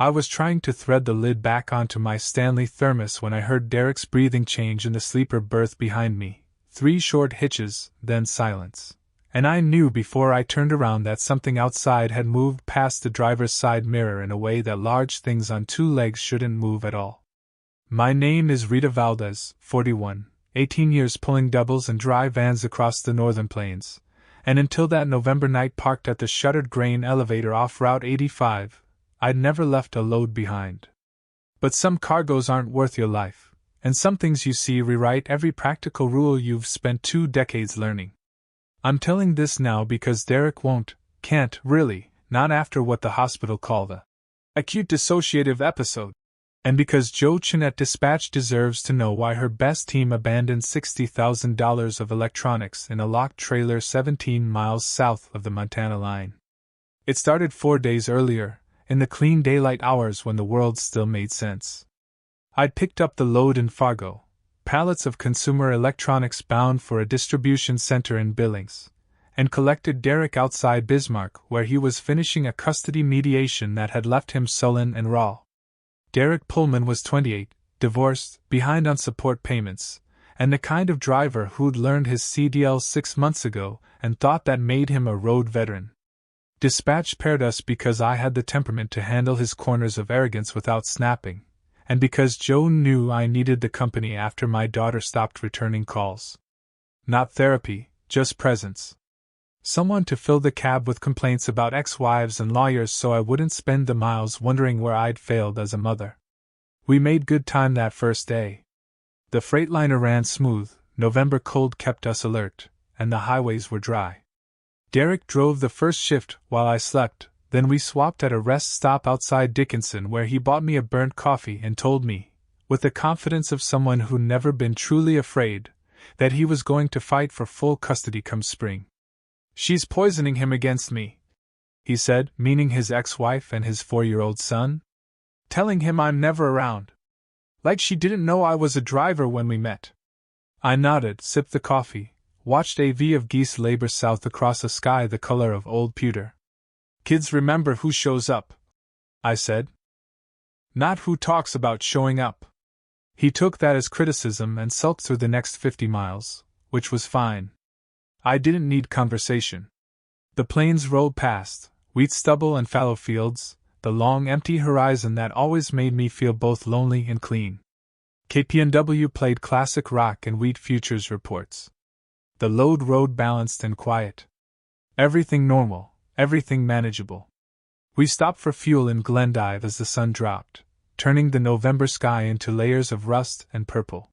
I was trying to thread the lid back onto my Stanley thermos when I heard Derek's breathing change in the sleeper berth behind me. 3 short hitches, then silence. And I knew before I turned around that something outside had moved past the driver's side mirror in a way that large things on 2 legs shouldn't move at all. My name is Rita Valdez, 41, 18 years pulling doubles and dry vans across the northern plains, and until that November night parked at the shuttered grain elevator off Route 85, I'd never left a load behind. But some cargoes aren't worth your life, and some things you see rewrite every practical rule you've spent 2 decades learning. I'm telling this now because Derek can't really, not after what the hospital call the acute dissociative episode, and because Joe Chin at Dispatch deserves to know why her best team abandoned $60,000 of electronics in a locked trailer 17 miles south of the Montana line. It started 4 days earlier, in the clean daylight hours when the world still made sense. I'd picked up the load in Fargo, pallets of consumer electronics bound for a distribution center in Billings, and collected Derek outside Bismarck where he was finishing a custody mediation that had left him sullen and raw. Derek Pullman was 28, divorced, behind on support payments, and the kind of driver who'd learned his CDL 6 months ago and thought that made him a road veteran. Dispatch paired us because I had the temperament to handle his corners of arrogance without snapping, and because Joe knew I needed the company after my daughter stopped returning calls. Not therapy, just presence. Someone to fill the cab with complaints about ex-wives and lawyers so I wouldn't spend the miles wondering where I'd failed as a mother. We made good time that first day. The Freightliner ran smooth, November cold kept us alert, and the highways were dry. Derek drove the first shift while I slept, then we swapped at a rest stop outside Dickinson where he bought me a burnt coffee and told me, with the confidence of someone who'd never been truly afraid, that he was going to fight for full custody come spring. "She's poisoning him against me," he said, meaning his ex-wife and his 4-year-old son. "Telling him I'm never around. Like she didn't know I was a driver when we met." I nodded, sipped the coffee, watched a V of geese labor south across a sky the color of old pewter. "Kids remember who shows up," I said. "Not who talks about showing up." He took that as criticism and sulked through the next 50 miles, which was fine. I didn't need conversation. The plains rolled past, wheat stubble and fallow fields, the long empty horizon that always made me feel both lonely and clean. KPNW played classic rock and wheat futures reports. The load rode balanced and quiet. Everything normal, everything manageable. We stopped for fuel in Glendive as the sun dropped, turning the November sky into layers of rust and purple.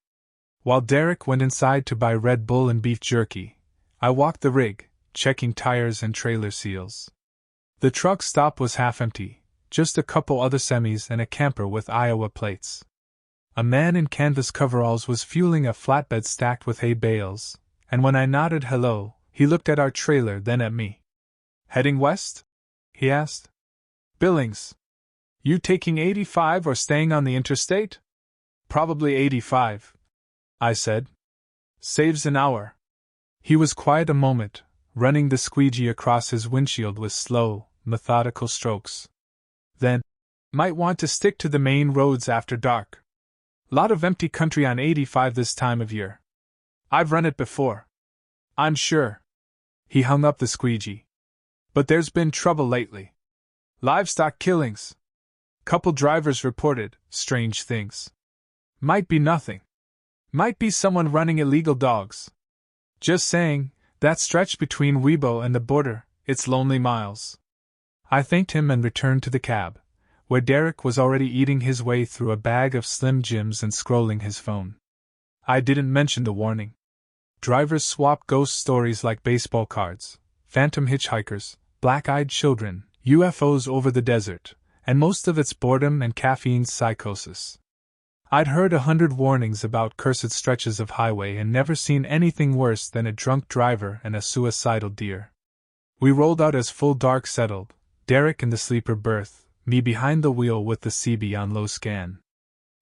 While Derek went inside to buy Red Bull and beef jerky, I walked the rig, checking tires and trailer seals. The truck stop was half empty, just a couple other semis and a camper with Iowa plates. A man in canvas coveralls was fueling a flatbed stacked with hay bales, and when I nodded hello, he looked at our trailer then at me. "Heading west?" he asked. "Billings. You taking 85 or staying on the interstate?" "Probably 85, I said. "Saves an hour." He was quiet a moment, running the squeegee across his windshield with slow, methodical strokes. Then, "Might want to stick to the main roads after dark. Lot of empty country on 85 this time of year. I've run it before. I'm sure." He hung up the squeegee. "But there's been trouble lately. Livestock killings. Couple drivers reported strange things. Might be nothing. Might be someone running illegal dogs. Just saying, that stretch between Webo and the border, it's lonely miles." I thanked him and returned to the cab, where Derek was already eating his way through a bag of Slim Jims and scrolling his phone. I didn't mention the warning. Drivers swap ghost stories like baseball cards, phantom hitchhikers, black-eyed children, UFOs over the desert, and most of it's boredom and caffeine psychosis. I'd heard 100 warnings about cursed stretches of highway and never seen anything worse than a drunk driver and a suicidal deer. We rolled out as full dark settled, Derek in the sleeper berth, me behind the wheel with the CB on low scan.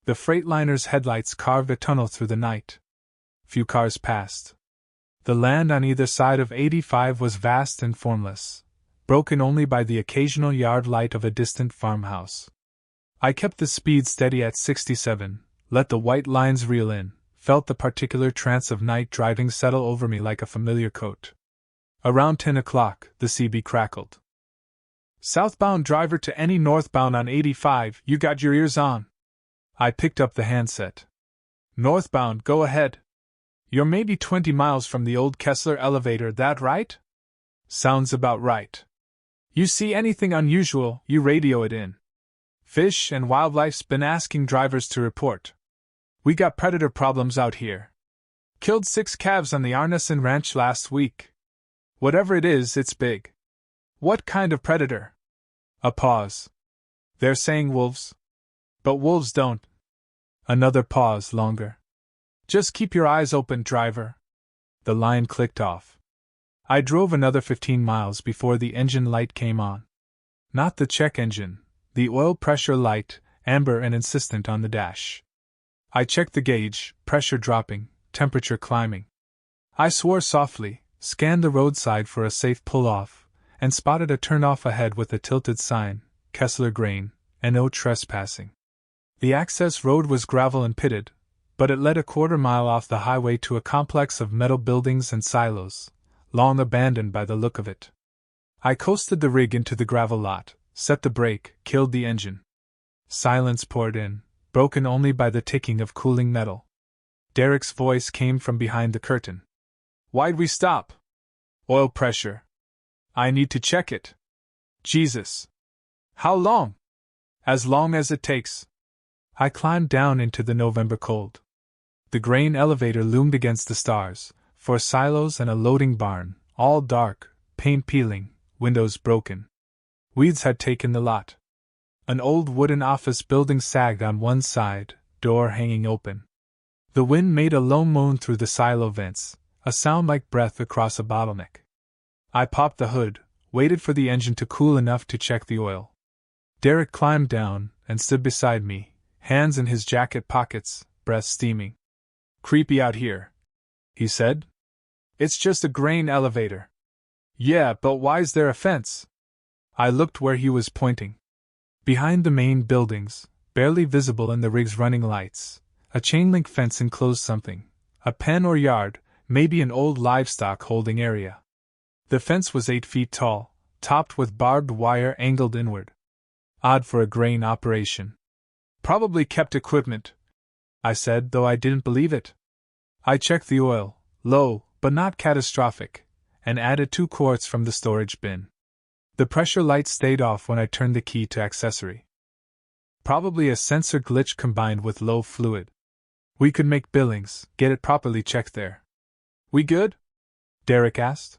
The Freightliner's headlights carved a tunnel through the night. Few cars passed. The land on either side of 85 was vast and formless, broken only by the occasional yard light of a distant farmhouse. I kept the speed steady at 67, let the white lines reel in, felt the particular trance of night driving settle over me like a familiar coat. Around 10 o'clock, the CB crackled. "Southbound driver to any northbound on 85, you got your ears on?" I picked up the handset. "Northbound, go ahead. You're maybe 20 miles from the old Kessler elevator, that right?" "Sounds about right." "You see anything unusual, you radio it in. Fish and Wildlife's been asking drivers to report. We got predator problems out here. Killed 6 calves on the Arneson Ranch last week. Whatever it is, it's big." "What kind of predator?" A pause. "They're saying wolves. But wolves don't." Another pause longer. "Just keep your eyes open, driver." The line clicked off. I drove another 15 miles before the engine light came on. Not the check engine, the oil pressure light, amber and insistent on the dash. I checked the gauge, pressure dropping, temperature climbing. I swore softly, scanned the roadside for a safe pull-off, and spotted a turn-off ahead with a tilted sign, Kessler Grain, and no trespassing. The access road was gravel and pitted, but it led a quarter-mile off the highway to a complex of metal buildings and silos, long abandoned by the look of it. I coasted the rig into the gravel lot, set the brake, killed the engine. Silence poured in, broken only by the ticking of cooling metal. Derek's voice came from behind the curtain. "Why'd we stop?" "Oil pressure." "I need to check it." "Jesus. How long?" "As long as it takes." I climbed down into the November cold. The grain elevator loomed against the stars, 4 silos and a loading barn, all dark, paint peeling, windows broken. Weeds had taken the lot. An old wooden office building sagged on one side, door hanging open. The wind made a low moan through the silo vents, a sound like breath across a bottleneck. I popped the hood, waited for the engine to cool enough to check the oil. Derek climbed down and stood beside me, hands in his jacket pockets, breath steaming. "Creepy out here," he said. "It's just a grain elevator." "Yeah, but why's there a fence?" I looked where he was pointing. Behind the main buildings, barely visible in the rig's running lights, a chain-link fence enclosed something, a pen or yard, maybe an old livestock holding area. The fence was 8 feet tall, topped with barbed wire angled inward. Odd for a grain operation. "Probably kept equipment," I said, though I didn't believe it. I checked the oil, low, but not catastrophic, and added 2 quarts from the storage bin. The pressure light stayed off when I turned the key to accessory. Probably a sensor glitch combined with low fluid. We could make Billings, get it properly checked there. "We good?" Derek asked.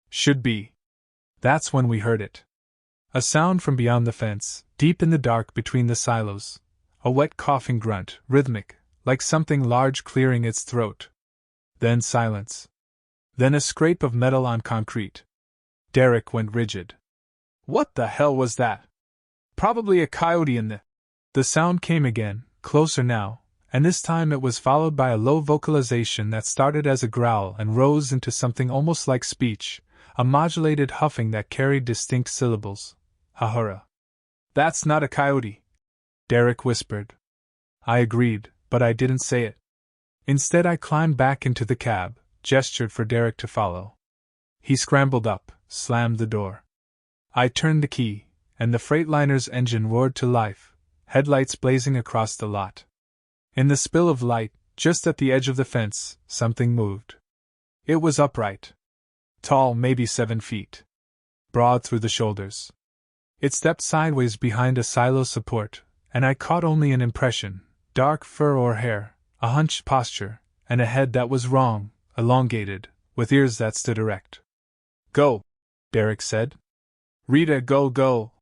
"Should be." That's when we heard it. A sound from beyond the fence, deep in the dark between the silos. A wet coughing grunt, rhythmic, like something large clearing its throat. Then silence. Then a scrape of metal on concrete. Derek went rigid. "What the hell was that?" "Probably a coyote in the..." The sound came again, closer now, and this time it was followed by a low vocalization that started as a growl and rose into something almost like speech, a modulated huffing that carried distinct syllables. "Ahura." "That's not a coyote," Derek whispered. I agreed, but I didn't say it. Instead, I climbed back into the cab, gestured for Derek to follow. He scrambled up, slammed the door. I turned the key, and the Freightliner's engine roared to life, headlights blazing across the lot. In the spill of light, just at the edge of the fence, something moved. It was upright. Tall, maybe 7 feet. Broad through the shoulders. It stepped sideways behind a silo support, and I caught only an impression: dark fur or hair, a hunched posture, and a head that was wrong, elongated, with ears that stood erect. "Go," Derek said. "Rita, go, go."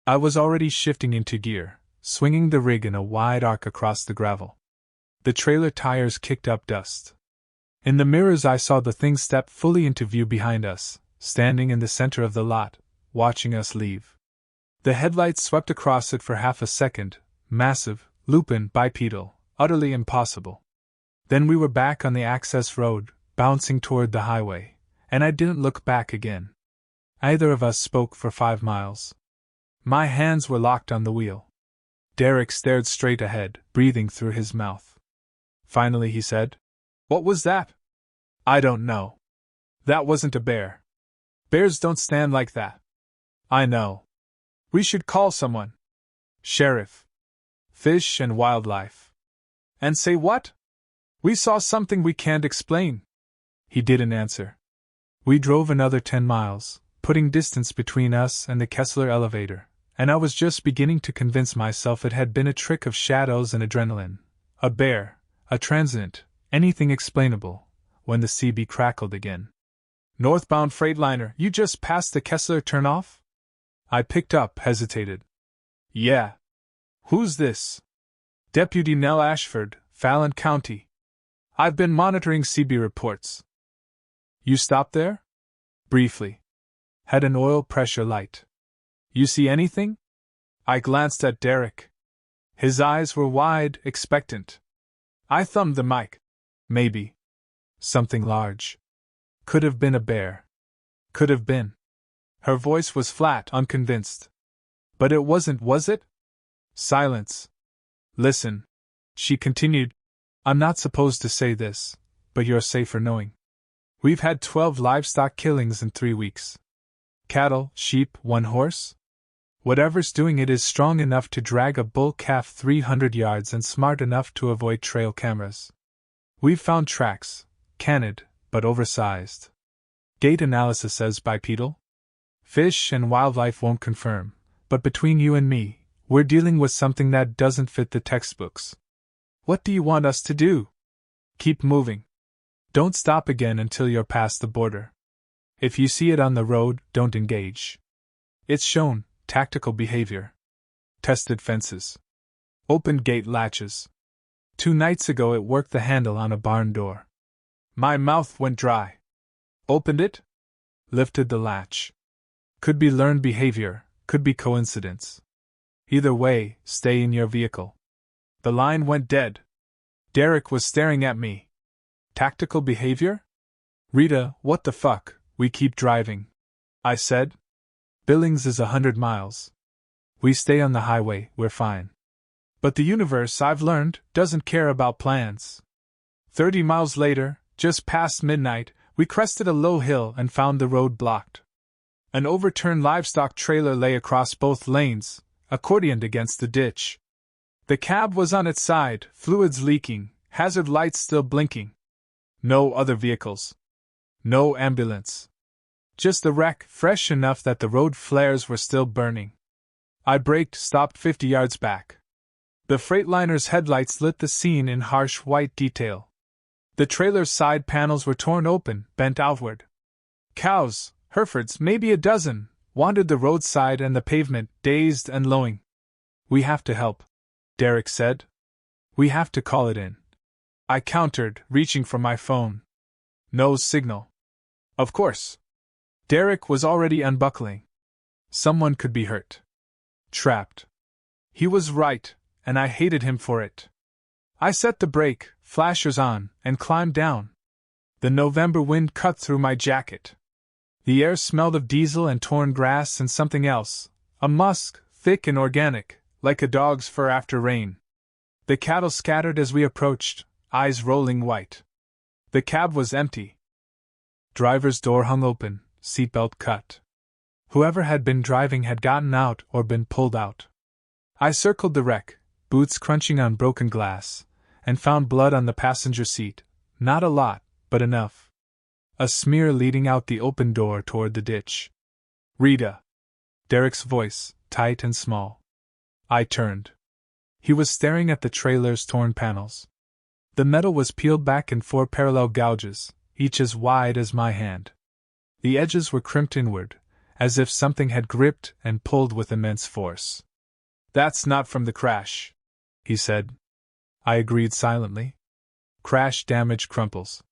I was already shifting into gear, swinging the rig in a wide arc across the gravel. The trailer tires kicked up dust. In the mirrors I saw the thing step fully into view behind us, standing in the center of the lot, watching us leave. The headlights swept across it for half a second, massive, lupin, bipedal, utterly impossible. Then we were back on the access road, bouncing toward the highway, and I didn't look back again. Either of us spoke for 5 miles. My hands were locked on the wheel. Derek stared straight ahead, breathing through his mouth. Finally he said, "What was that?" "I don't know. That wasn't a bear. Bears don't stand like that." "I know. We should call someone. Sheriff. Fish and Wildlife." "And say what?" "We saw something we can't explain." He didn't answer. We drove another 10 miles, putting distance between us and the Kessler elevator, and I was just beginning to convince myself it had been a trick of shadows and adrenaline. A bear, a transient, anything explainable, when the CB crackled again. "Northbound Freightliner, you just passed the Kessler turnoff?" I picked up, hesitated. "Yeah." "Who's this?" "Deputy Nell Ashford, Fallon County. I've been monitoring CB reports." "You stopped there?" "Briefly. Had an oil pressure light." "You see anything?" I glanced at Derek. His eyes were wide, expectant. I thumbed the mic. "Maybe. Something large. Could have been a bear. Could have been." Her voice was flat, unconvinced. "But it wasn't, was it?" Silence. "Listen," she continued. "I'm not supposed to say this, but you're safer knowing. We've had 12 livestock killings in 3 weeks. Cattle, sheep, 1 horse? Whatever's doing it is strong enough to drag a bull calf 300 yards and smart enough to avoid trail cameras. We've found tracks, canid, but oversized. Gait analysis says bipedal. Fish and Wildlife won't confirm, but between you and me, we're dealing with something that doesn't fit the textbooks. What do you want us to do?" "Keep moving. Don't stop again until you're past the border. If you see it on the road, don't engage. It's shown tactical behavior. Tested fences. Opened gate latches. 2 nights ago it worked the handle on a barn door." My mouth went dry. "Opened it?" "Lifted the latch. Could be learned behavior, could be coincidence. Either way, stay in your vehicle." The line went dead. Derek was staring at me. "Tactical behavior?" "Rita, what the fuck, we keep driving," I said. "Billings is 100 miles. We stay on the highway, we're fine. But the universe, I've learned, doesn't care about plans." 30 miles later, just past midnight, we crested a low hill and found the road blocked. An overturned livestock trailer lay across both lanes, accordioned against the ditch. The cab was on its side, fluids leaking, hazard lights still blinking. No other vehicles. No ambulance. Just the wreck, fresh enough that the road flares were still burning. I braked, stopped 50 yards back. The Freightliner's headlights lit the scene in harsh white detail. The trailer's side panels were torn open, bent outward. Cows, Herefords, maybe a dozen, wandered the roadside and the pavement, dazed and lowing. "We have to help," Derek said. "We have to call it in." I countered, reaching for my phone. No signal. Of course. Derek was already unbuckling. Someone could be hurt. Trapped. He was right, and I hated him for it. I set the brake, flashers on, and climbed down. The November wind cut through my jacket. The air smelled of diesel and torn grass and something else, a musk, thick and organic, like a dog's fur after rain. The cattle scattered as we approached, eyes rolling white. The cab was empty. Driver's door hung open, seatbelt cut. Whoever had been driving had gotten out or been pulled out. I circled the wreck, boots crunching on broken glass, and found blood on the passenger seat, not a lot, but enough. A smear leading out the open door toward the ditch. "Rita." Derek's voice, tight and small. I turned. He was staring at the trailer's torn panels. The metal was peeled back in 4 parallel gouges, each as wide as my hand. The edges were crimped inward, as if something had gripped and pulled with immense force. "That's not from the crash," he said. I agreed silently. Crash damage crumples.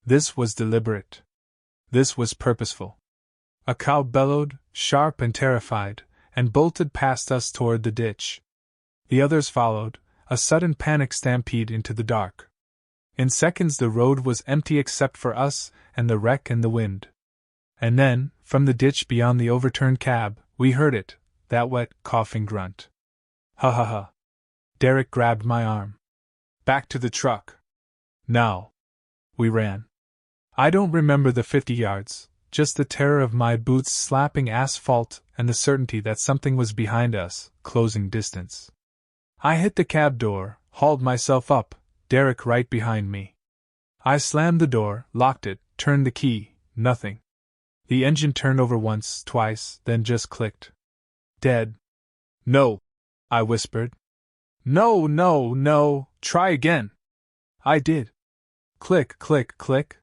This was deliberate. This was purposeful. A cow bellowed, sharp and terrified, and bolted past us toward the ditch. The others followed, a sudden panic stampede into the dark. In seconds the road was empty except for us and the wreck and the wind. And then, from the ditch beyond the overturned cab, we heard it, that wet, coughing grunt. "Ha ha ha," Derek grabbed my arm. Back to the truck. Now. We ran. I don't remember the 50 yards, just the terror of my boots slapping asphalt and the certainty that something was behind us, closing distance. I hit the cab door, hauled myself up, Derek right behind me. I slammed the door, locked it, turned the key, nothing. The engine turned over once, twice, then just clicked. Dead. No, I whispered. No, no, no, try again. I did. Click, click, click.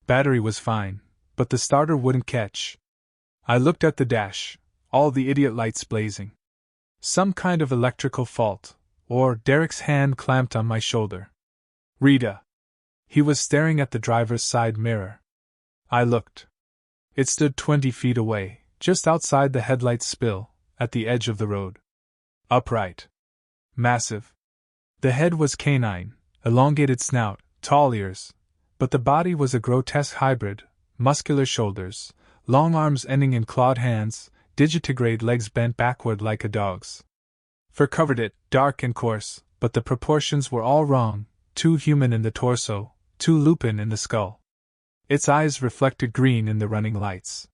Battery was fine, but the starter wouldn't catch. I looked at the dash, all the idiot lights blazing. Some kind of electrical fault, or Derek's hand clamped on my shoulder. Rita. He was staring at the driver's side mirror. I looked. It stood 20 feet away, just outside the headlight spill, at the edge of the road. Upright. Massive. The head was canine, elongated snout, tall ears, but the body was a grotesque hybrid, muscular shoulders, long arms ending in clawed hands, digitigrade legs bent backward like a dog's. Fur covered it, dark and coarse, but the proportions were all wrong, too human in the torso, too lupin in the skull. Its eyes reflected green in the running lights.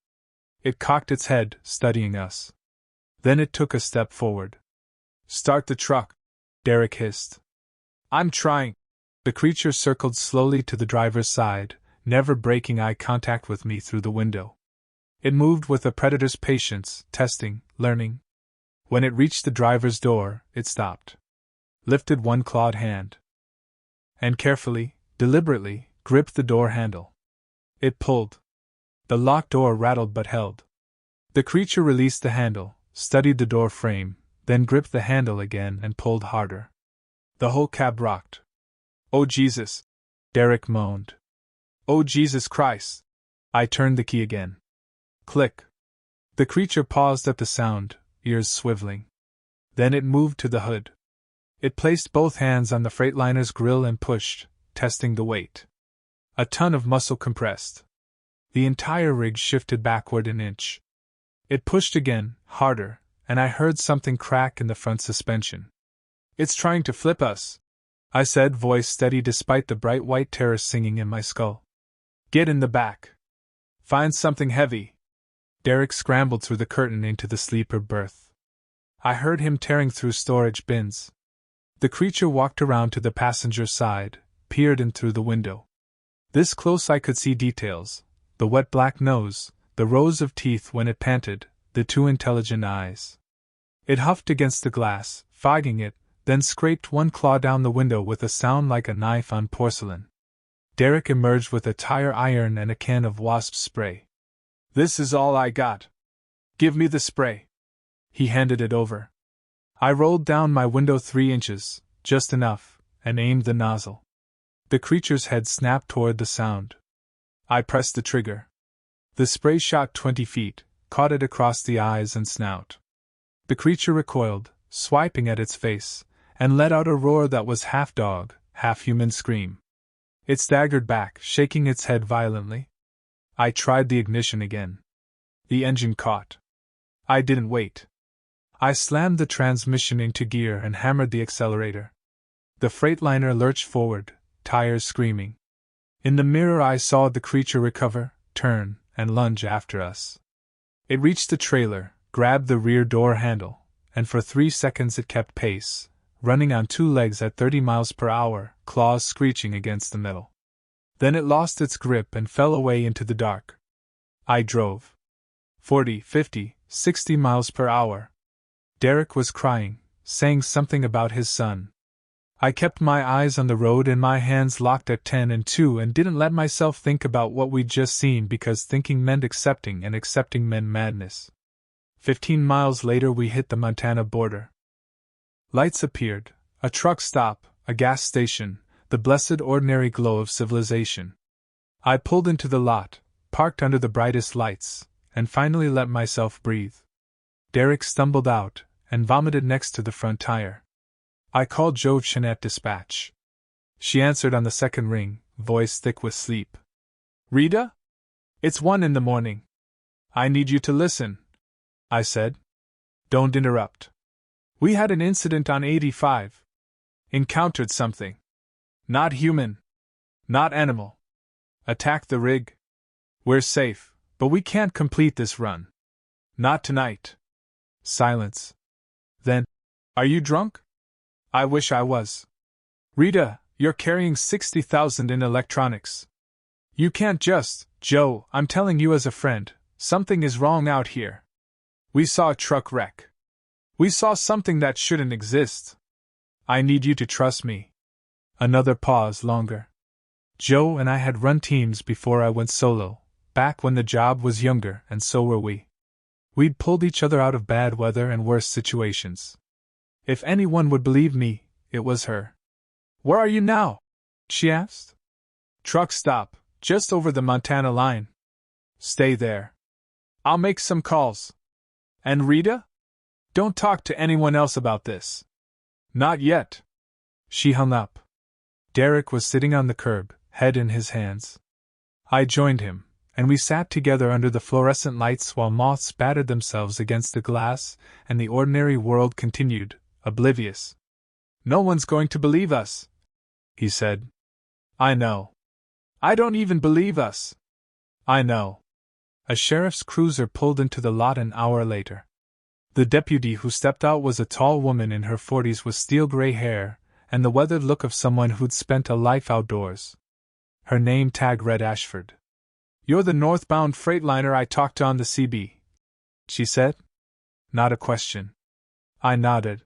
It cocked its head, studying us. Then it took a step forward. Start the truck, Derek hissed. I'm trying. The creature circled slowly to the driver's side, never breaking eye contact with me through the window. It moved with a predator's patience, testing, learning. When it reached the driver's door, it stopped. Lifted one clawed hand. And carefully, deliberately, gripped the door handle. It pulled. The locked door rattled but held. The creature released the handle, studied the door frame, then gripped the handle again and pulled harder. The whole cab rocked. Oh Jesus! Derek moaned. Oh Jesus Christ! I turned the key again. Click. The creature paused at the sound, ears swiveling. Then it moved to the hood. It placed both hands on the Freightliner's grill and pushed, testing the weight. A ton of muscle compressed. The entire rig shifted backward an inch. It pushed again, harder, and I heard something crack in the front suspension. It's trying to flip us, I said, voice steady despite the bright white terror singing in my skull. Get in the back. Find something heavy. Derek scrambled through the curtain into the sleeper berth. I heard him tearing through storage bins. The creature walked around to the passenger side, peered in through the window. This close I could see details, the wet black nose, the rows of teeth when it panted, the two intelligent eyes. It huffed against the glass, fogging it, then scraped one claw down the window with a sound like a knife on porcelain. Derek emerged with a tire iron and a can of wasp spray. This is all I got. Give me the spray. He handed it over. I rolled down my window 3 inches, just enough, and aimed the nozzle. The creature's head snapped toward the sound. I pressed the trigger. The spray shot 20 feet, caught it across the eyes and snout. The creature recoiled, swiping at its face, and let out a roar that was half dog, half human scream. It staggered back, shaking its head violently. I tried the ignition again. The engine caught. I didn't wait. I slammed the transmission into gear and hammered the accelerator. The Freightliner lurched forward, tires screaming. In the mirror I saw the creature recover, turn, and lunge after us. It reached the trailer, grabbed the rear door handle, and for 3 seconds it kept pace, running on 2 legs at 30 miles per hour, claws screeching against the metal. Then it lost its grip and fell away into the dark. I drove. 40, 50, 60 miles per hour. Derek was crying, saying something about his son. I kept my eyes on the road and my hands locked at 10 and 2 and didn't let myself think about what we'd just seen because thinking meant accepting and accepting meant madness. 15 miles later we hit the Montana border. Lights appeared, a truck stop, a gas station, the blessed ordinary glow of civilization. I pulled into the lot, parked under the brightest lights, and finally let myself breathe. Derek stumbled out and vomited next to the front tire. I called Joe Chin at dispatch. She answered on the second ring, voice thick with sleep. Rita? It's 1 in the morning. I need you to listen, I said. Don't interrupt. We had an incident on 85, Encountered something. Not human. Not animal. Attacked the rig. We're safe, but we can't complete this run. Not tonight. Silence. Then, are you drunk? I wish I was. Rita, you're carrying 60,000 in electronics. You can't just, Joe, I'm telling you as a friend, something is wrong out here. We saw a truck wreck. We saw something that shouldn't exist. I need you to trust me. Another pause longer. Joe and I had run teams before I went solo, back when the job was younger, and so were we. We'd pulled each other out of bad weather and worse situations. If anyone would believe me, it was her. Where are you now? She asked. Truck stop, just over the Montana line. Stay there. I'll make some calls. And Rita? Don't talk to anyone else about this. Not yet. She hung up. Derek was sitting on the curb, head in his hands. I joined him, and we sat together under the fluorescent lights while moths battered themselves against the glass, and the ordinary world continued, oblivious. No one's going to believe us, he said. I know. I don't even believe us. I know. A sheriff's cruiser pulled into the lot an hour later. The deputy who stepped out was a tall woman in her 40s with steel-gray hair and the weathered look of someone who'd spent a life outdoors. Her name tag read Ashford. You're the northbound freightliner I talked to on the CB, she said. Not a question. I nodded.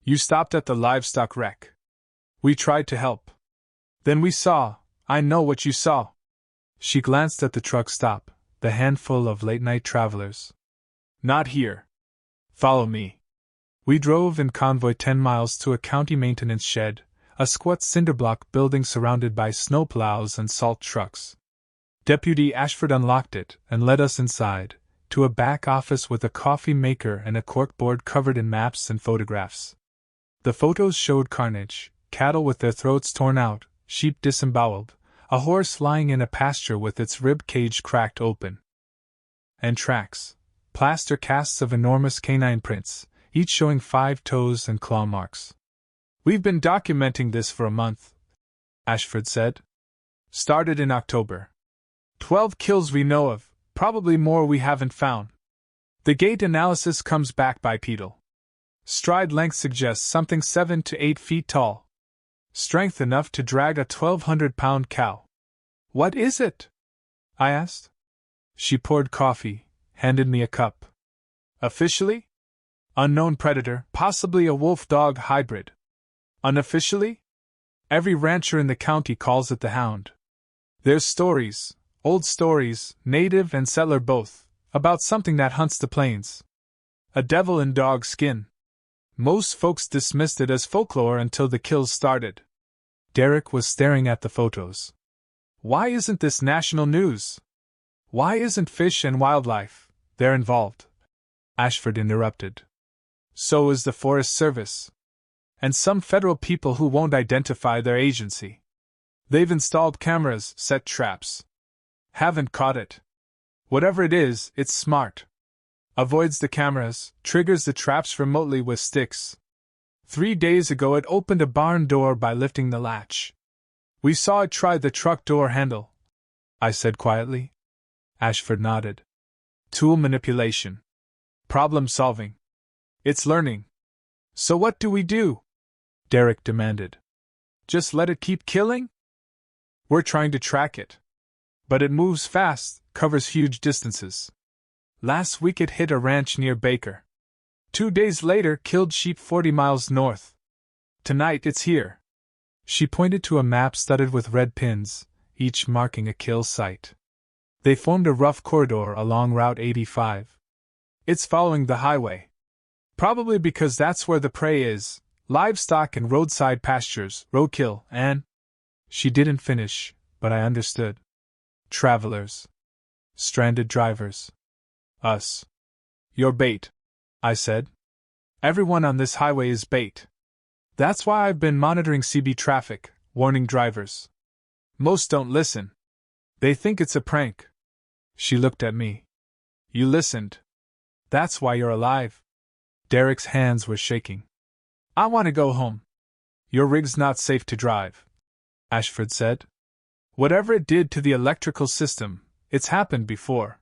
You stopped at the livestock wreck. We tried to help. Then we saw, I know what you saw. She glanced at the truck stop, the handful of late-night travelers. Not here. Follow me. We drove in convoy 10 miles to a county maintenance shed, a squat cinderblock building surrounded by snowplows and salt trucks. Deputy Ashford unlocked it and led us inside, to a back office with a coffee maker and a corkboard covered in maps and photographs. The photos showed carnage, cattle with their throats torn out, sheep disemboweled, a horse lying in a pasture with its rib cage cracked open. And tracks, plaster casts of enormous canine prints, each showing 5 toes and claw marks. We've been documenting this for a month, Ashford said. Started in October. 12 kills we know of, probably more we haven't found. The gait analysis comes back bipedal. Stride length suggests something 7 to 8 feet tall. Strength enough to drag a 1,200-pound cow. What is it? I asked. She poured coffee, handed me a cup. Officially? Unknown predator, possibly a wolf-dog hybrid. Unofficially? Every rancher in the county calls it the hound. There's stories, old stories, native and settler both, about something that hunts the plains. A devil in dog skin. Most folks dismissed it as folklore until the kills started. Derek was staring at the photos. Why isn't this national news? Why isn't Fish and Wildlife? They're involved. Ashford interrupted. So is the Forest Service. And some federal people who won't identify their agency. They've installed cameras, set traps. Haven't caught it. Whatever it is, it's smart. Avoids the cameras, triggers the traps remotely with sticks. 3 days ago it opened a barn door by lifting the latch. We saw it try the truck door handle, I said quietly. Ashford nodded. Tool manipulation. Problem solving. It's learning. So what do we do? Derek demanded. Just let it keep killing? We're trying to track it. But it moves fast, covers huge distances. Last week it hit a ranch near Baker. 2 days later killed sheep 40 miles north. Tonight it's here. She pointed to a map studded with red pins, each marking a kill site. They formed a rough corridor along Route 85. It's following the highway. Probably because that's where the prey is, livestock and roadside pastures, roadkill, and… She didn't finish, but I understood. Travelers. Stranded drivers. Us. You're bait, I said. Everyone on this highway is bait. That's why I've been monitoring CB traffic, warning drivers. Most don't listen. They think it's a prank. She looked at me. You listened. That's why you're alive. Derek's hands were shaking. I want to go home. Your rig's not safe to drive, Ashford said. Whatever it did to the electrical system, it's happened before.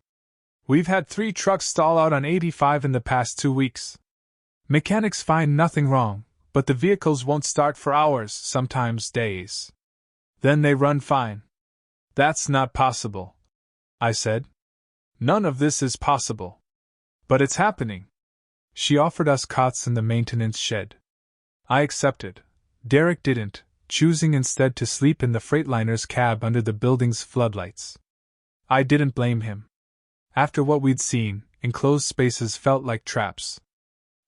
We've had 3 trucks stall out on 85 in the past 2 weeks. Mechanics find nothing wrong, but the vehicles won't start for hours, sometimes days. Then they run fine. That's not possible, I said. None of this is possible. But it's happening. She offered us cots in the maintenance shed. I accepted. Derek didn't, choosing instead to sleep in the Freightliner's cab under the building's floodlights. I didn't blame him. After what we'd seen, enclosed spaces felt like traps.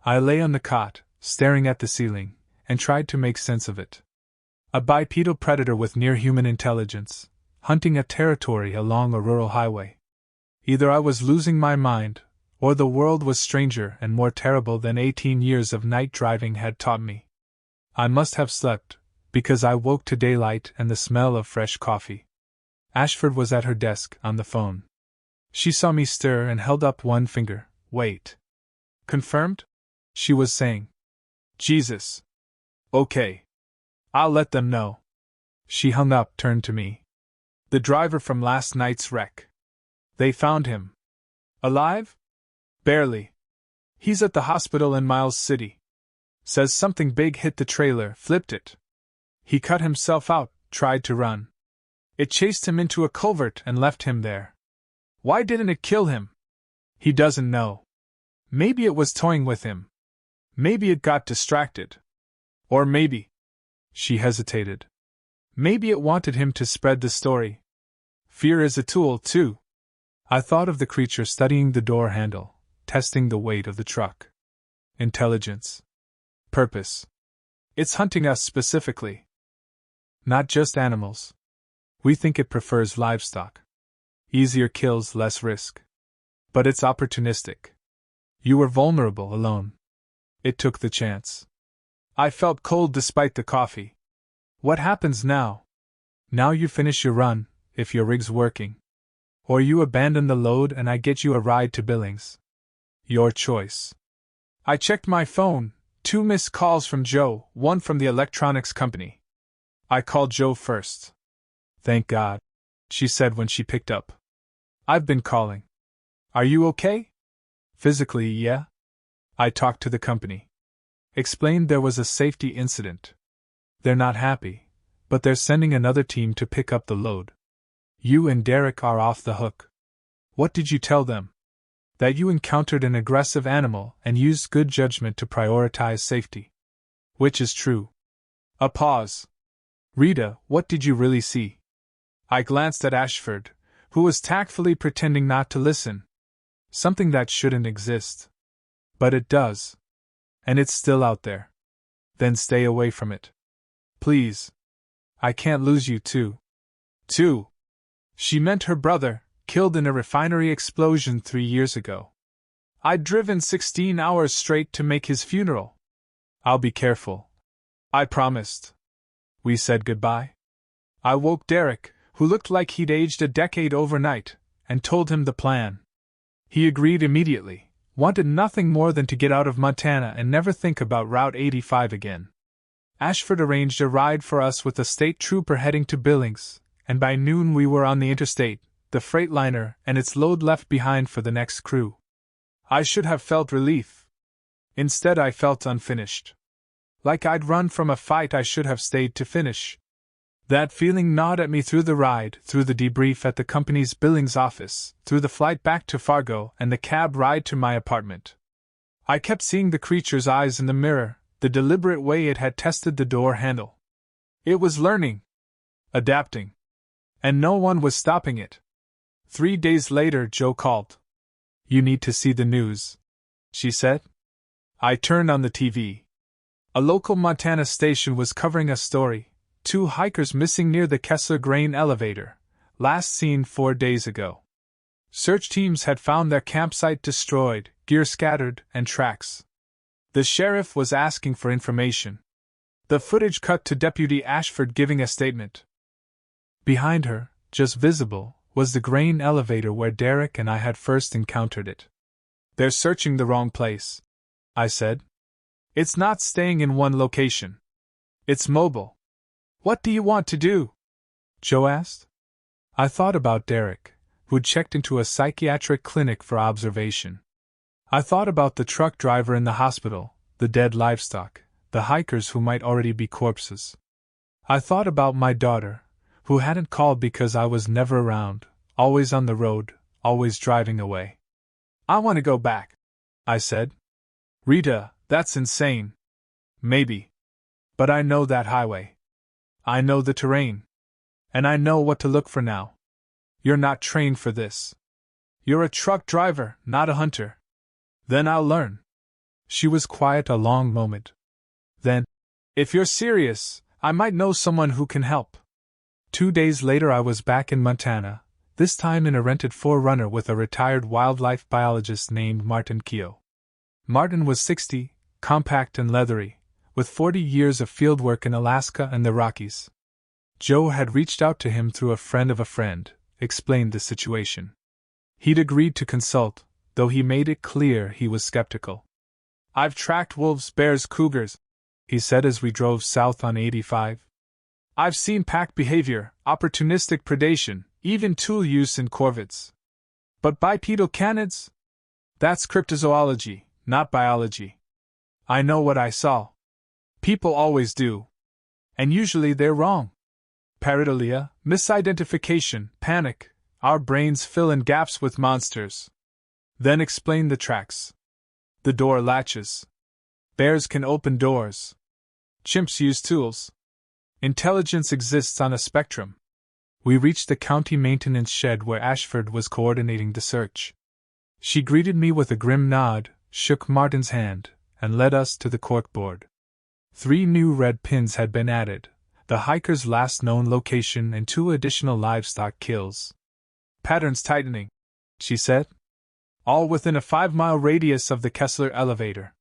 I lay on the cot, staring at the ceiling, and tried to make sense of it. A bipedal predator with near-human intelligence, hunting a territory along a rural highway. Either I was losing my mind, or the world was stranger and more terrible than 18 years of night driving had taught me. I must have slept, because I woke to daylight and the smell of fresh coffee. Ashford was at her desk, on the phone. She saw me stir and held up one finger. Wait. Confirmed? She was saying. Jesus. Okay. I'll let them know. She hung up, turned to me. The driver from last night's wreck. They found him. Alive? Barely. He's at the hospital in Miles City. Says something big hit the trailer, flipped it. He cut himself out, tried to run. It chased him into a culvert and left him there. Why didn't it kill him? He doesn't know. Maybe it was toying with him. Maybe it got distracted. Or maybe. She hesitated. Maybe it wanted him to spread the story. Fear is a tool, too. I thought of the creature studying the door handle, testing the weight of the truck. Intelligence. Purpose. It's hunting us specifically. Not just animals. We think it prefers livestock. Easier kills, less risk. But it's opportunistic. You were vulnerable, alone. It took the chance. I felt cold despite the coffee. What happens now? Now you finish your run, if your rig's working. Or you abandon the load and I get you a ride to Billings. Your choice. I checked my phone, 2 missed calls from Joe, 1 from the electronics company. I called Joe first. Thank God, she said when she picked up. I've been calling. Are you okay? Physically, yeah. I talked to the company. Explained there was a safety incident. They're not happy, but they're sending another team to pick up the load. You and Derek are off the hook. What did you tell them? That you encountered an aggressive animal and used good judgment to prioritize safety. Which is true. A pause. Rita, what did you really see? I glanced at Ashford, who was tactfully pretending not to listen. Something that shouldn't exist. But it does. And it's still out there. Then stay away from it. Please. I can't lose you too. Too. She meant her brother, killed in a refinery explosion 3 years ago. I'd driven 16 hours straight to make his funeral. I'll be careful. I promised. We said goodbye. I woke Derek, who looked like he'd aged a decade overnight, and told him the plan. He agreed immediately, wanted nothing more than to get out of Montana and never think about Route 85 again. Ashford arranged a ride for us with a state trooper heading to Billings, and by noon we were on the interstate, the Freightliner and its load left behind for the next crew. I should have felt relief. Instead I felt unfinished. Like I'd run from a fight I should have stayed to finish. That feeling gnawed at me through the ride, through the debrief at the company's Billings office, through the flight back to Fargo and the cab ride to my apartment. I kept seeing the creature's eyes in the mirror, the deliberate way it had tested the door handle. It was learning. Adapting. And no one was stopping it. 3 days later Joe called. You need to see the news, she said. I turned on the TV. A local Montana station was covering a story. 2 hikers missing near the Kessler grain elevator, last seen 4 days ago. Search teams had found their campsite destroyed, gear scattered, and tracks. The sheriff was asking for information. The footage cut to Deputy Ashford giving a statement. Behind her, just visible, was the grain elevator where Derek and I had first encountered it. They're searching the wrong place, I said. It's not staying in one location. It's mobile. What do you want to do? Joe asked. I thought about Derek, who'd checked into a psychiatric clinic for observation. I thought about the truck driver in the hospital, the dead livestock, the hikers who might already be corpses. I thought about my daughter, who hadn't called because I was never around, always on the road, always driving away. I want to go back, I said. Rita, that's insane. Maybe. But I know that highway. I know the terrain. And I know what to look for now. You're not trained for this. You're a truck driver, not a hunter. Then I'll learn. She was quiet a long moment. Then, if you're serious, I might know someone who can help. 2 days later I was back in Montana, this time in a rented 4Runner with a retired wildlife biologist named Martin Keogh. Martin was 60, compact and leathery, with 40 years of fieldwork in Alaska and the Rockies. Joe had reached out to him through a friend of a friend, explained the situation. He'd agreed to consult, though he made it clear he was skeptical. I've tracked wolves, bears, cougars, he said as we drove south on 85. I've seen pack behavior, opportunistic predation, even tool use in corvids. But bipedal canids? That's cryptozoology, not biology. I know what I saw. People always do. And usually they're wrong. Pareidolia, misidentification, panic, our brains fill in gaps with monsters. Then explain the tracks. The door latches. Bears can open doors. Chimps use tools. Intelligence exists on a spectrum. We reached the county maintenance shed where Ashford was coordinating the search. She greeted me with a grim nod, shook Martin's hand, and led us to the corkboard. 3 new red pins had been added, the hiker's last known location and 2 additional livestock kills. Patterns tightening, she said. All within a 5-mile radius of the Kessler elevator.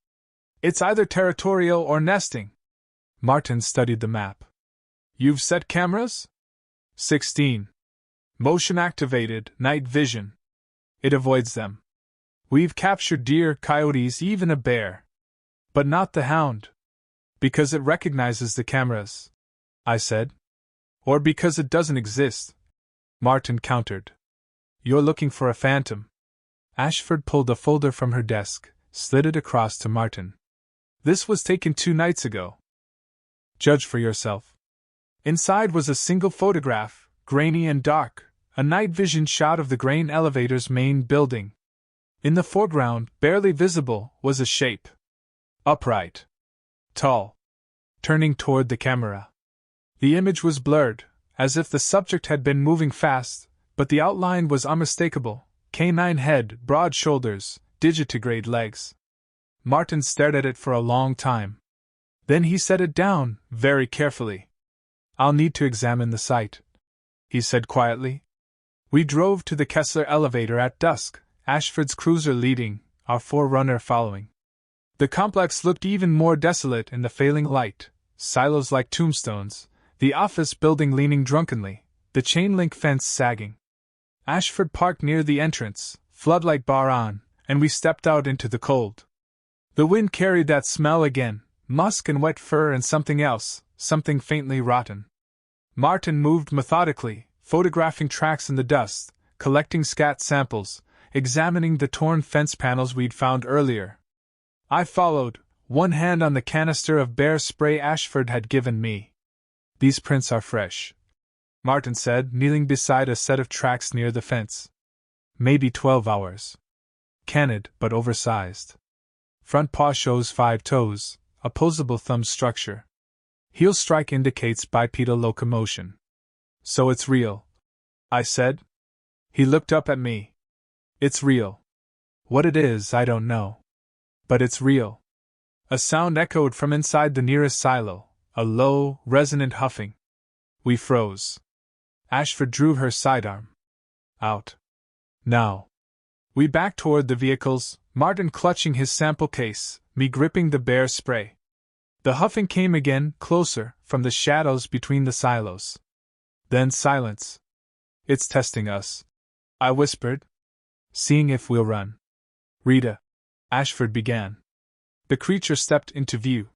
It's either territorial or nesting. Martin studied the map. You've set cameras? 16. Motion activated, night vision. It avoids them. We've captured deer, coyotes, even a bear. But not the hound. Because it recognizes the cameras, I said. Or because it doesn't exist, Martin countered. You're looking for a phantom. Ashford pulled a folder from her desk, slid it across to Martin. This was taken 2 nights ago. Judge for yourself. Inside was a single photograph, grainy and dark, a night vision shot of the grain elevator's main building. In the foreground, barely visible, was a shape. Upright. Tall. Turning toward the camera. The image was blurred, as if the subject had been moving fast, but the outline was unmistakable. Canine head, broad shoulders, digitigrade legs. Martin stared at it for a long time. Then he set it down, very carefully. I'll need to examine the site, he said quietly. We drove to the Kessler elevator at dusk, Ashford's cruiser leading, our 4Runner following. The complex looked even more desolate in the failing light, silos like tombstones, the office building leaning drunkenly, the chain-link fence sagging. Ashford parked near the entrance, floodlight bar on, and we stepped out into the cold. The wind carried that smell again, musk and wet fur and something else, something faintly rotten. Martin moved methodically, photographing tracks in the dust, collecting scat samples, examining the torn fence panels we'd found earlier. I followed, one hand on the canister of bear spray Ashford had given me. These prints are fresh, Martin said, kneeling beside a set of tracks near the fence. Maybe 12 hours. Canid, but oversized. Front paw shows 5 toes, opposable thumb structure. Heel strike indicates bipedal locomotion. So it's real, I said. He looked up at me. It's real. What it is, I don't know. But it's real. A sound echoed from inside the nearest silo, a low, resonant huffing. We froze. Ashford drew her sidearm out. Now. We backed toward the vehicles, Martin clutching his sample case, me gripping the bear spray. The huffing came again, closer, from the shadows between the silos. Then silence. It's testing us, I whispered. Seeing if we'll run. Rita, Ashford began. The creature stepped into view.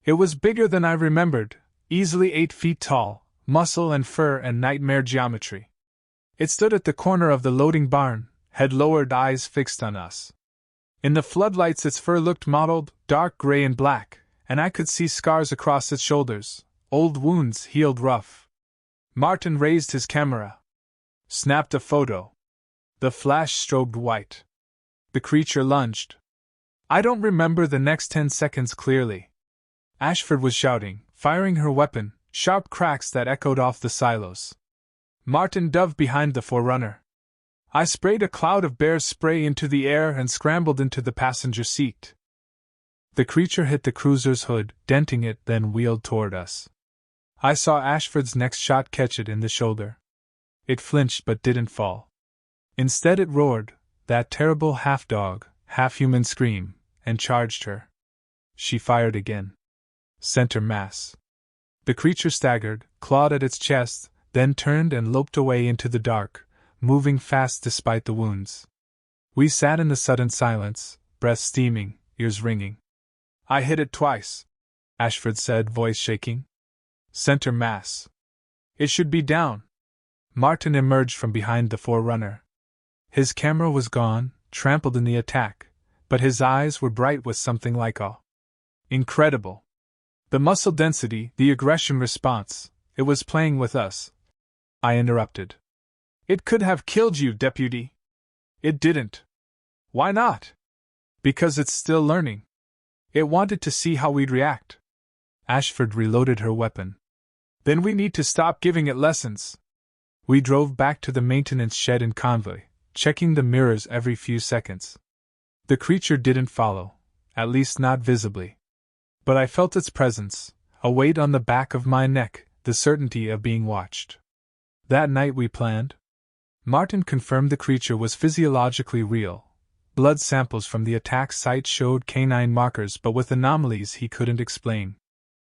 It was bigger than I remembered, easily 8 feet tall, muscle and fur and nightmare geometry. It stood at the corner of the loading barn, head lowered, eyes fixed on us. In the floodlights its fur looked mottled, dark gray and black, and I could see scars across its shoulders, old wounds healed rough. Martin raised his camera. Snapped a photo. The flash strobed white. The creature lunged. I don't remember the next 10 seconds clearly. Ashford was shouting, firing her weapon, sharp cracks that echoed off the silos. Martin dove behind the forerunner. I sprayed a cloud of bear's spray into the air and scrambled into the passenger seat. The creature hit the cruiser's hood, denting it, then wheeled toward us. I saw Ashford's next shot catch it in the shoulder. It flinched but didn't fall. Instead it roared, that terrible half-dog, half-human scream, and charged her. She fired again. Center mass. The creature staggered, clawed at its chest, then turned and loped away into the dark, moving fast despite the wounds. We sat in the sudden silence, breath steaming, ears ringing. I hit it twice, Ashford said, voice shaking. Center mass. It should be down. Martin emerged from behind the forerunner. His camera was gone, trampled in the attack, but his eyes were bright with something like awe. Incredible. The muscle density, the aggression response, it was playing with us. I interrupted. It could have killed you, Deputy. It didn't. Why not? Because it's still learning. It wanted to see how we'd react. Ashford reloaded her weapon. Then we need to stop giving it lessons. We drove back to the maintenance shed in convoy, checking the mirrors every few seconds. The creature didn't follow, at least not visibly. But I felt its presence, a weight on the back of my neck, the certainty of being watched. That night we planned. Martin confirmed the creature was physiologically real. Blood samples from the attack site showed canine markers but with anomalies he couldn't explain.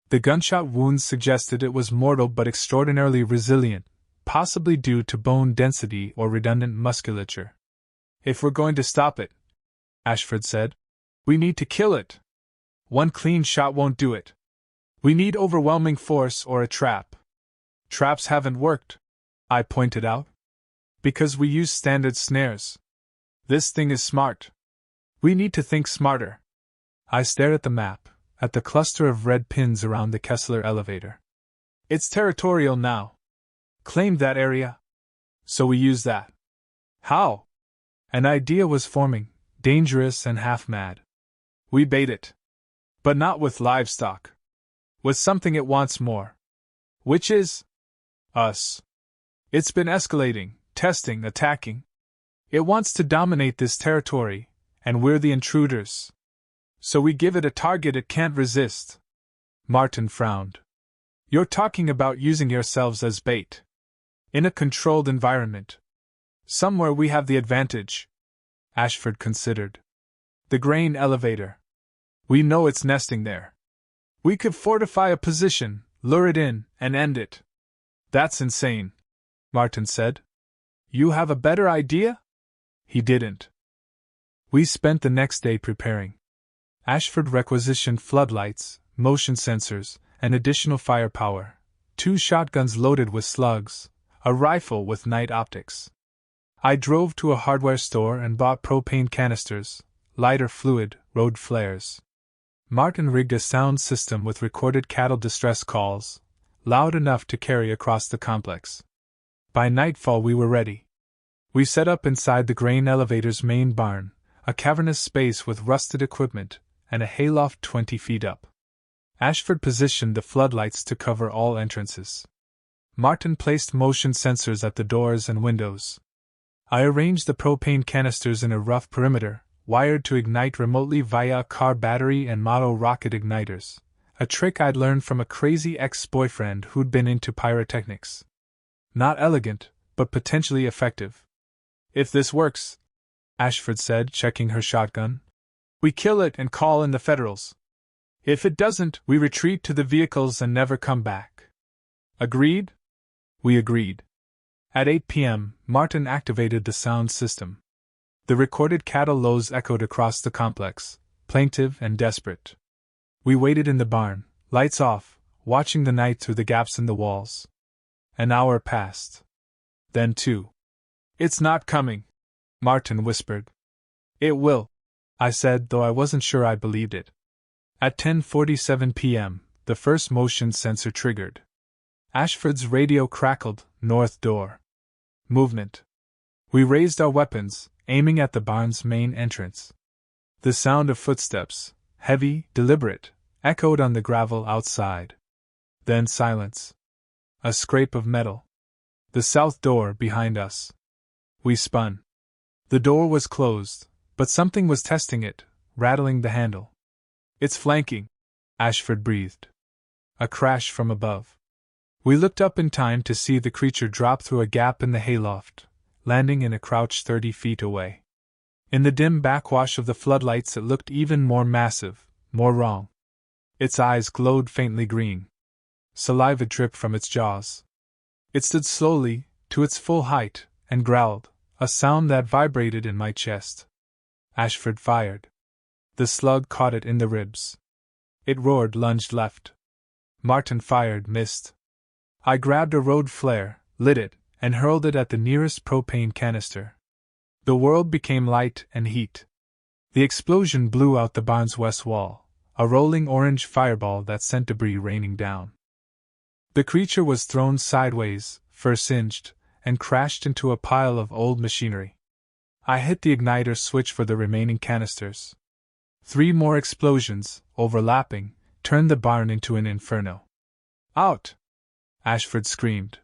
The gunshot wounds suggested it was mortal but extraordinarily resilient, possibly due to bone density or redundant musculature. If we're going to stop it, Ashford said, we need to kill it. One clean shot won't do it. We need overwhelming force or a trap. Traps haven't worked, I pointed out. Because we use standard snares. This thing is smart. We need to think smarter. I stared at the map, at the cluster of red pins around the Kessler elevator. It's territorial now. Claimed that area. So we use that. How? An idea was forming, dangerous and half-mad. We bait it. But not with livestock. With something it wants more. Which is? Us. It's been escalating, testing, attacking. It wants to dominate this territory, and we're the intruders. So we give it a target it can't resist. Martin frowned. You're talking about using yourselves as bait. In a controlled environment. Somewhere we have the advantage. Ashford considered. The grain elevator. We know it's nesting there. We could fortify a position, lure it in, and end it. That's insane, Martin said. You have a better idea? He didn't. We spent the next day preparing. Ashford requisitioned floodlights, motion sensors, and additional firepower, 2 shotguns loaded with slugs, a rifle with night optics. I drove to a hardware store and bought propane canisters, lighter fluid, road flares. Martin rigged a sound system with recorded cattle distress calls, loud enough to carry across the complex. By nightfall we were ready. We set up inside the grain elevator's main barn, a cavernous space with rusted equipment, and a hayloft 20 feet up. Ashford positioned the floodlights to cover all entrances. Martin placed motion sensors at the doors and windows. I arranged the propane canisters in a rough perimeter, wired to ignite remotely via a car battery and model rocket igniters, a trick I'd learned from a crazy ex-boyfriend who'd been into pyrotechnics. Not elegant, but potentially effective. If this works, Ashford said, checking her shotgun, we kill it and call in the Federals. If it doesn't, we retreat to the vehicles and never come back. Agreed? We agreed. At 8 p.m., Martin activated the sound system. The recorded cattle lows echoed across the complex, plaintive and desperate. We waited in the barn, lights off, watching the night through the gaps in the walls. An hour passed. Then 2. "It's not coming," Martin whispered. "It will," I said, though I wasn't sure I believed it. At 10:47 p.m., the first motion sensor triggered. Ashford's radio crackled, "North door. Movement." We raised our weapons, aiming at the barn's main entrance. The sound of footsteps, heavy, deliberate, echoed on the gravel outside. Then silence. A scrape of metal. The south door behind us. We spun. The door was closed, but something was testing it, rattling the handle. "It's flanking," Ashford breathed. A crash from above. We looked up in time to see the creature drop through a gap in the hayloft, landing in a crouch 30 feet away. In the dim backwash of the floodlights it looked even more massive, more wrong. Its eyes glowed faintly green. Saliva dripped from its jaws. It stood slowly, to its full height, and growled, a sound that vibrated in my chest. Ashford fired. The slug caught it in the ribs. It roared, lunged left. Martin fired, missed. I grabbed a road flare, lit it, and hurled it at the nearest propane canister. The world became light and heat. The explosion blew out the barn's west wall, a rolling orange fireball that sent debris raining down. The creature was thrown sideways, fur singed, and crashed into a pile of old machinery. I hit the igniter switch for the remaining canisters. 3 more explosions, overlapping, turned the barn into an inferno. "Out!" Ashford screamed.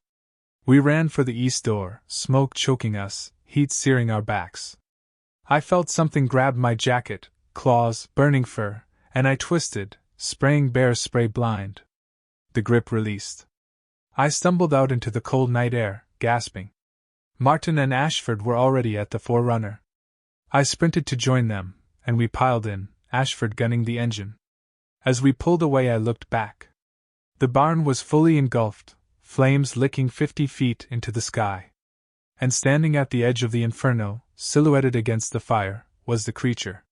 We ran for the east door, smoke choking us, heat searing our backs. I felt something grab my jacket, claws, burning fur, and I twisted, spraying bear spray blind. The grip released. I stumbled out into the cold night air, gasping. Martin and Ashford were already at the Forerunner. I sprinted to join them, and we piled in, Ashford gunning the engine. As we pulled away I looked back. The barn was fully engulfed, flames licking 50 feet into the sky. And standing at the edge of the inferno, silhouetted against the fire, was the creature.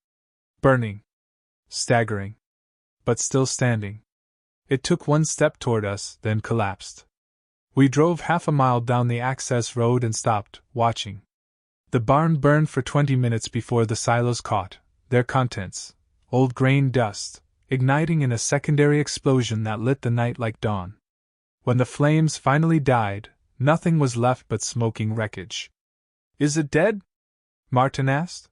Burning. Staggering. But still standing. It took 1 step toward us, then collapsed. We drove half a mile down the access road and stopped, watching. The barn burned for 20 minutes before the silos caught, their contents, old grain dust, igniting in a secondary explosion that lit the night like dawn. When the flames finally died, nothing was left but smoking wreckage. "Is it dead?" Martin asked.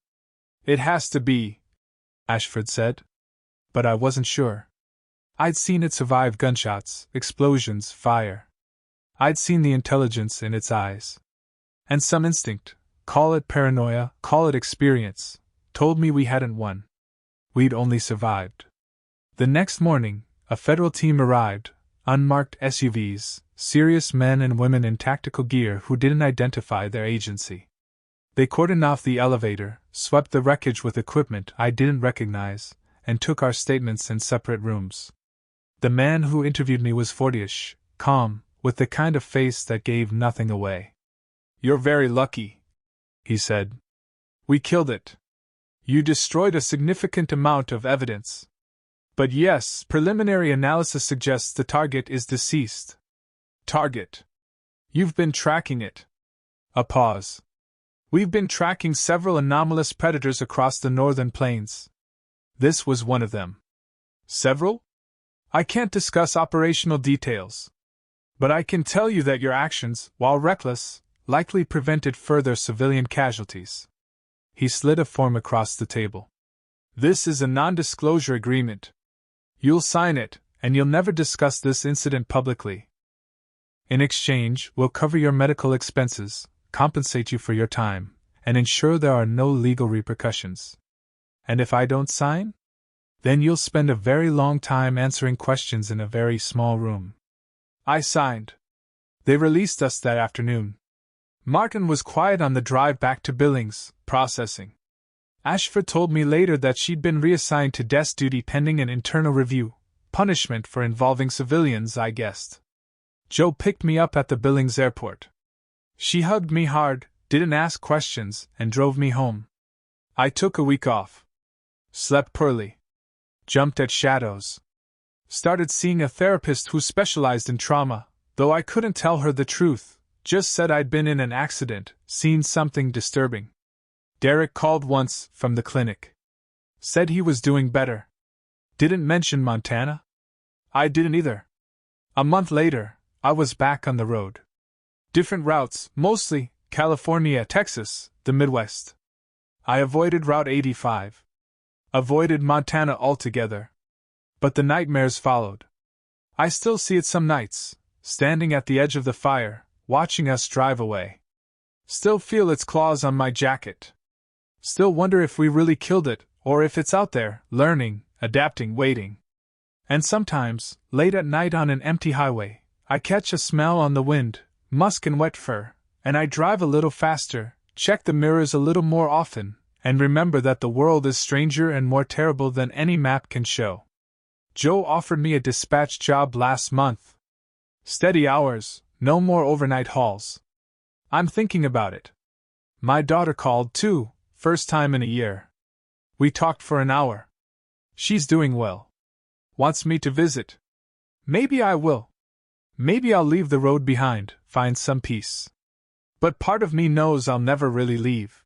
"It has to be," Ashford said. But I wasn't sure. I'd seen it survive gunshots, explosions, fire. I'd seen the intelligence in its eyes. And some instinct, call it paranoia, call it experience, told me we hadn't won. We'd only survived. The next morning, a federal team arrived, unmarked SUVs, serious men and women in tactical gear who didn't identify their agency. They cordoned off the elevator, swept the wreckage with equipment I didn't recognize, and took our statements in separate rooms. The man who interviewed me was 40ish, calm, with the kind of face that gave nothing away. "You're very lucky," he said. "We killed it. You destroyed a significant amount of evidence. But yes, preliminary analysis suggests the target is deceased." "Target? You've been tracking it." A pause. "We've been tracking several anomalous predators across the northern plains. This was one of them." "Several? I can't discuss operational details. But I can tell you that your actions, while reckless, likely prevented further civilian casualties." He slid a form across the table. "This is a non-disclosure agreement. You'll sign it, and you'll never discuss this incident publicly. In exchange, we'll cover your medical expenses, compensate you for your time, and ensure there are no legal repercussions. And if I don't sign? Then you'll spend a very long time answering questions in a very small room." I signed. They released us that afternoon. Martin was quiet on the drive back to Billings, processing. Ashford told me later that she'd been reassigned to desk duty pending an internal review, punishment for involving civilians, I guessed. Joe picked me up at the Billings airport. She hugged me hard, didn't ask questions, and drove me home. I took a week off. Slept poorly. Jumped at shadows. Started seeing a therapist who specialized in trauma, though I couldn't tell her the truth, just said I'd been in an accident, seen something disturbing. Derek called once from the clinic. Said he was doing better. Didn't mention Montana? I didn't either. A month later, I was back on the road. Different routes, mostly California, Texas, the Midwest. I avoided Route 85. Avoided Montana altogether. But the nightmares followed. I still see it some nights, standing at the edge of the fire, watching us drive away. Still feel its claws on my jacket. Still wonder if we really killed it, or if it's out there, learning, adapting, waiting. And sometimes, late at night on an empty highway, I catch a smell on the wind, musk and wet fur, and I drive a little faster, check the mirrors a little more often, and remember that the world is stranger and more terrible than any map can show. Joe offered me a dispatch job last month. Steady hours, no more overnight hauls. I'm thinking about it. My daughter called too, first time in a year. We talked for an hour. She's doing well. Wants me to visit. Maybe I will. Maybe I'll leave the road behind, find some peace. But part of me knows I'll never really leave.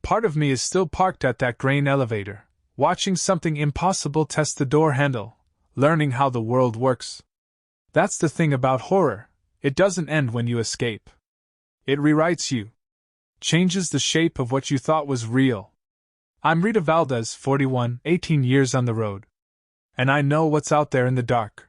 Part of me is still parked at that grain elevator, watching something impossible test the door handle, learning how the world works. That's the thing about horror, it doesn't end when you escape. It rewrites you. Changes the shape of what you thought was real. I'm Rita Valdez, 41, 18 years on the road. And I know what's out there in the dark.